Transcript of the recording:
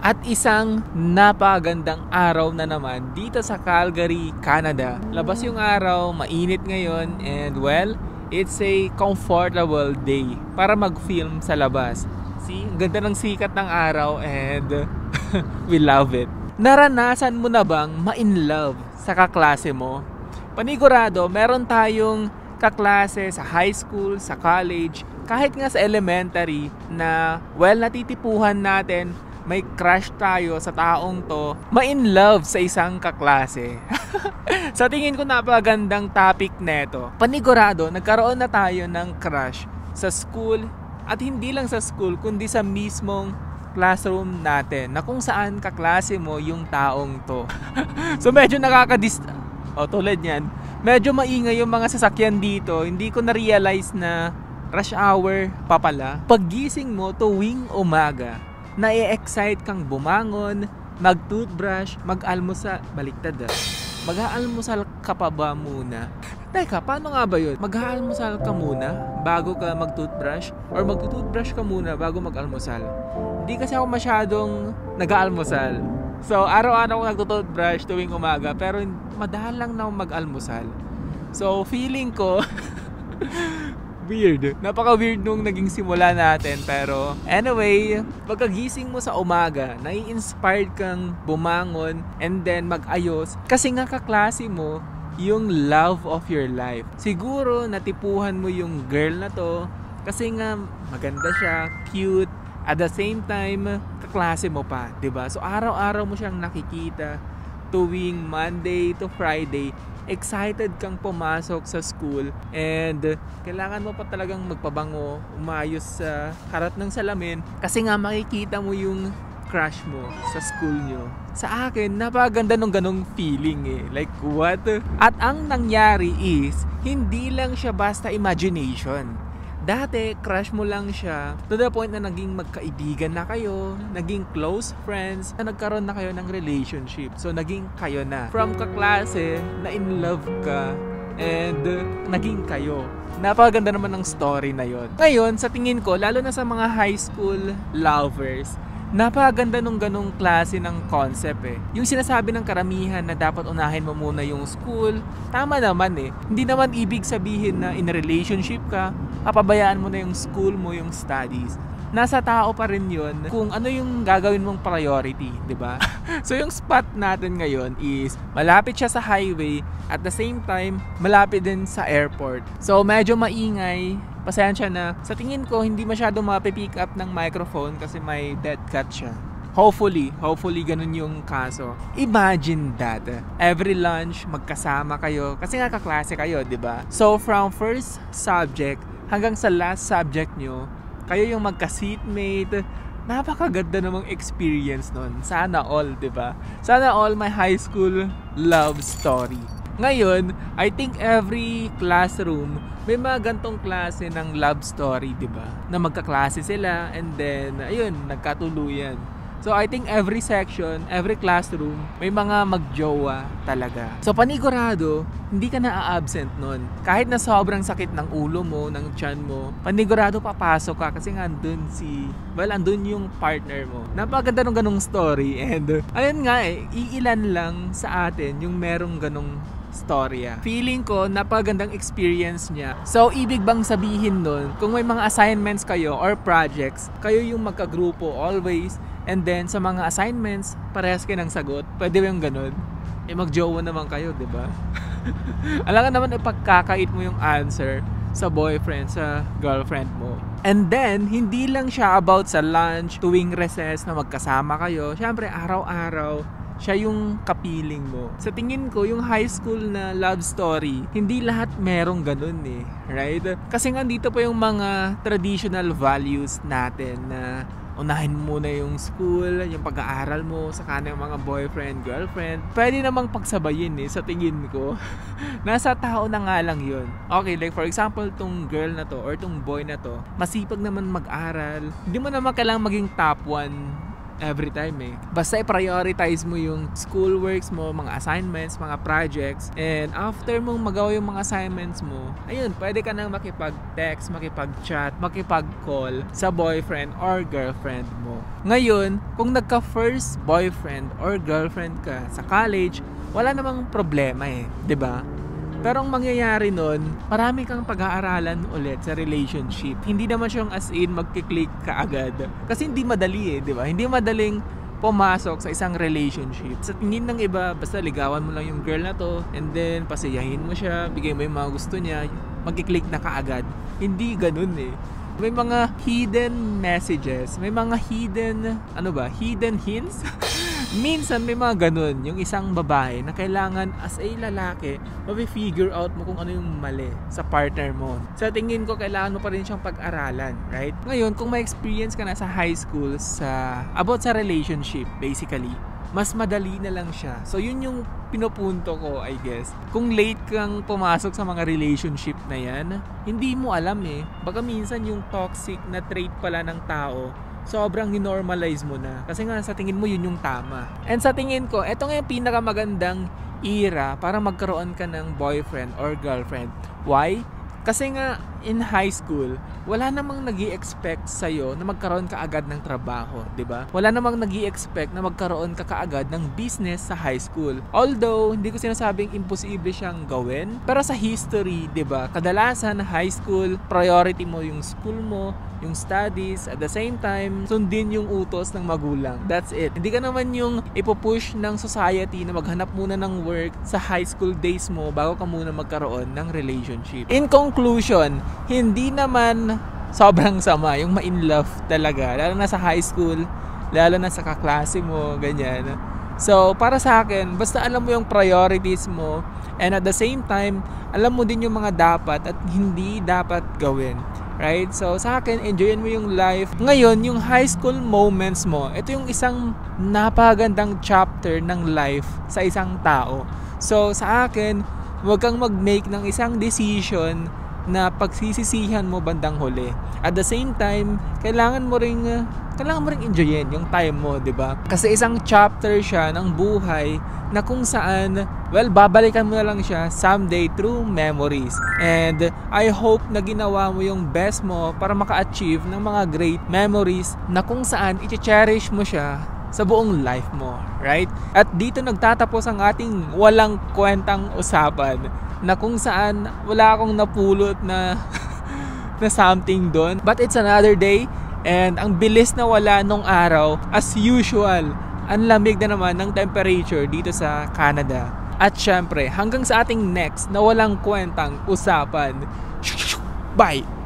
At isang napagandang araw na naman dito sa Calgary, Canada. Labas yung araw, mainit ngayon, and well, it's a comfortable day para mag-film sa labas. See, ang ganda ng sikat ng araw and we love it. Naranasan mo na bang ma-in love sa kaklase mo? Panigurado, meron tayong kaklase sa high school, sa college, kahit nga sa elementary na well, natitipuhan natin, may crush tayo sa taong to, ma-in love sa isang kaklase. Sa tingin ko napagandang topic neto. Panigurado, nagkaroon na tayo ng crush sa school at hindi lang sa school kundi sa mismong classroom natin na kung saan kaklase mo yung taong to. So medyo tulad niyan, medyo maingay yung mga sasakyan dito. Hindi ko na-realize na rush hour pa pala. Paggising mo tuwing umaga, na-excite kang bumangon, mag-toothbrush, mag-almusal, baliktad mag-aalmusal ka pa ba muna? Teka, paano nga ba yun? Mag-aalmusal ka muna bago ka mag-toothbrush? Or mag-toothbrush ka muna bago mag-almusal? Hindi kasi ako masyadong nag-aalmusal. So, araw-araw ako nag-toothbrush tuwing umaga, pero madalang na ako mag-almusal. So, feeling ko weird. Napaka-weird nung naging simula natin. Pero anyway, pagkagising mo sa umaga, nai-inspired kang bumangon and then mag-ayos. Kasi nga kaklase mo yung love of your life. Siguro natipuhan mo yung girl na to kasi nga maganda siya, cute, at the same time, kaklase mo pa, 'di ba? So araw-araw mo siyang nakikita tuwing Monday to Friday. Excited kang pumasok sa school and kailangan mo pa talagang magpabango, umayos sa harap ng salamin kasi nga makikita mo yung crush mo sa school nyo. Sa akin, napaganda nung ganong feeling Like what? At ang nangyari is, hindi lang siya basta imagination. Dati, crush mo lang siya to the point na naging magkaibigan na kayo, naging close friends, na nagkaroon na kayo ng relationship. So, naging kayo na. From kaklase, na in love ka, and naging kayo. Napakaganda naman ng story na yon. Ngayon, sa tingin ko, lalo na sa mga high school lovers, napakaganda nung ganong klase ng concept Yung sinasabi ng karamihan na dapat unahin mo muna yung school, tama naman Hindi naman ibig sabihin na in a relationship ka, papabayaan mo na yung school mo, yung studies. Nasa tao pa rin yun kung ano yung gagawin mong priority, di ba? So yung spot natin ngayon is malapit siya sa highway, at the same time, malapit din sa airport. So medyo maingay, pasensya na. Sa tingin ko, hindi masyado mapipick up ng microphone kasi may dead cut siya. Hopefully ganun yung kaso. Imagine that. Every lunch, magkasama kayo. Kasi nga kaklase kayo, di ba? So from first subject hanggang sa last subject nyo, kayo yung magka-seatmate. Napakaganda namang experience nun. Sana all, di ba? Sana all my high school love story. Ngayon, I think every classroom may mga gantong klase ng love story, di ba? Na magkaklase sila and then, ayun, nagkatuluyan. So, I think every section, every classroom, may mga magjowa talaga. So, panigurado, hindi ka na-absent nun. Kahit na sobrang sakit ng ulo mo, ng tiyan mo, panigurado papasok ka kasi nga andun yung partner mo. Napaganda nung ganong story and, ayun nga iilan lang sa atin yung merong ganong storya. Feeling ko, napagandang experience niya. So, ibig bang sabihin nun, kung may mga assignments kayo or projects, kayo yung magkagrupo always, and then sa mga assignments, parehas kayo ng sagot. Pwede ba yung ganun? Mag-jowa naman kayo, di ba? Alam ka naman, ipagkakait mo yung answer sa boyfriend, sa girlfriend mo. And then, hindi lang siya about sa lunch, tuwing recess na magkasama kayo. Siyempre, araw-araw, siya yung kapiling mo. Sa tingin ko, yung high school na love story, hindi lahat merong ganun right? Kasi nga dito pa yung mga traditional values natin na unahin mo muna yung school, yung pag-aaral mo, saka na yung mga boyfriend, girlfriend. Pwede namang pagsabayin sa tingin ko. Nasa tao na nga lang yun. Okay, like for example, tong girl na to or tong boy na to, masipag naman mag-aral. Hindi mo naman kailangang maging top 1 every time eh. Basta i-prioritize mo yung schoolworks mo, mga assignments, mga projects, and after mong magawa yung mga assignments mo, ayun, pwede ka nang makipag-text, makipag-chat, makipag-call sa boyfriend or girlfriend mo. Ngayon, kung nagka-first boyfriend or girlfriend ka sa college, wala namang problema eh, 'di ba? Pero ang mangyayari nun, marami kang pag-aaralan ulit sa relationship. Hindi naman siyang as in magkiklik ka agad. Kasi hindi madali eh, di ba? Hindi madaling pumasok sa isang relationship. Sa tingin ng iba, basta ligawan mo lang yung girl na to, and then pasiyahin mo siya, bigay mo yung mga gusto niya, magkiklik na kaagad. Hindi ganun eh. May mga hidden messages, may mga hidden hints? Minsan may mga ganun, yung isang babae na kailangan as a lalaki, mapi-figure out mo kung ano yung mali sa partner mo. Sa tingin ko, kailangan mo pa rin siyang pag-aralan, right? Ngayon, kung may experience ka na sa high school about sa relationship, basically, mas madali na lang siya. So, yun yung pinupunto ko, I guess. Kung late kang pumasok sa mga relationship na yan, hindi mo alam eh. Baka minsan yung toxic na trait pala ng tao, sobrang normalize mo na. Kasi nga sa tingin mo yun yung tama. And sa tingin ko, eto nga yung pinakamagandang era para magkaroon ka ng boyfriend or girlfriend. Why? Kasi nga in high school, wala namang nag-i-expect sa'yo na magkaroon ka agad ng trabaho, 'di ba? Wala namang nag-i-expect na magkaroon ka kaagad ng business sa high school. Although hindi ko sinasabing imposible siyang gawin, pero sa history, 'di ba? Kadalasan high school, priority mo yung school mo, yung studies, at the same time, sundin yung utos ng magulang. That's it. Hindi ka naman yung ipupush ng society na maghanap muna ng work sa high school days mo bago ka muna magkaroon ng relationship. In conclusion, hindi naman sobrang sama yung ma-in love talaga, lalo na sa high school, lalo na sa kaklase mo, ganyan. So, para sa akin, basta alam mo yung priorities mo, and at the same time, alam mo din yung mga dapat at hindi dapat gawin. Right? So, sa akin, enjoyin mo yung life. Ngayon, yung high school moments mo, ito yung isang napakagandang chapter ng life sa isang tao. So, sa akin, huwag kang mag-make ng isang decision na pagsisisihan mo bandang huli. At the same time, kailangan mo ring enjoyin yung time mo, 'di ba? Kasi isang chapter siya ng buhay na kung saan, babalikan mo na lang siya someday through memories. And I hope na ginawa mo yung best mo para maka-achieve ng mga great memories na kung saan i-cherish mo siya sa buong life mo, right? At dito nagtatapos ang ating walang kwentang usapan na kung saan wala akong napulot na na something doon. But it's another day, and ang bilis na wala nung araw. As usual, ang lamig na naman ng temperature dito sa Canada. At syempre, hanggang sa ating next na walang kwentang usapan. Bye!